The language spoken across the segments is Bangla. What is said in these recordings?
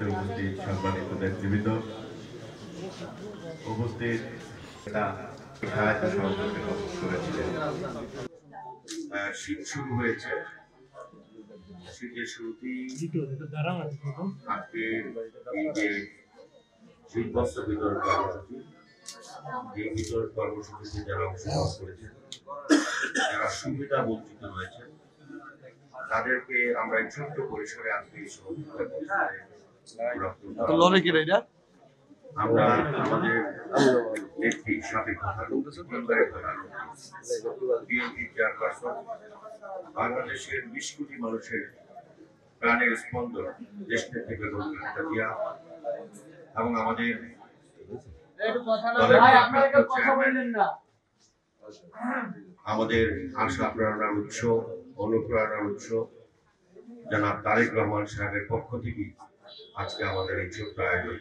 মঞ্চে উপস্থিত সম্মানিত নেতৃবৃন্দ, উপস্থিত করেছিলেন। শীত শুরু হয়েছে, শীতের শুরুতেই আজকে এই যে শীত বস্ত্র বিতরণ কর্মসূচি, এই বিতরণ কর্মসূচিতে যারা অংশগ্রহণ করেছেন, যারা সুবিধা বঞ্চিত রয়েছেন, তাদেরকে আমরা ছোট্ট পরিসরে আজকে আমরা আমাদের নেত্রী সাবেক বিএনপি চেয়ারপারসন, বাংলাদেশের 20 কোটি মানুষের প্রাণের স্পন্দন দেশনেত্রী বেগম খালেদা জিয়া এবং আমাদের আমাদের আশা প্রেরণার উৎস, অনুপ্রেরণার উৎস জনাব তারেক রহমান সাহেবের পক্ষ থেকে আজকে আমাদের এই ছোট্ট আয়োজন।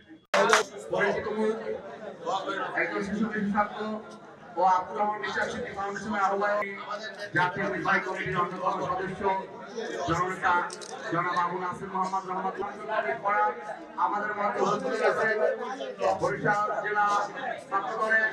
ও আব্দুর রহমান বিশ্বাস স্মৃতি ফাউন্ডেশনের আহ্বায়ক, জাতীয় নির্বাহী কমিটির অন্যতম সদস্য জননেতা জনাব আবু নাসির মোহাম্মদ রহমতুল্লাহ আমাদের মধ্যে উপস্থিত আছেন বরিশাল জেলা ছাত্র দলের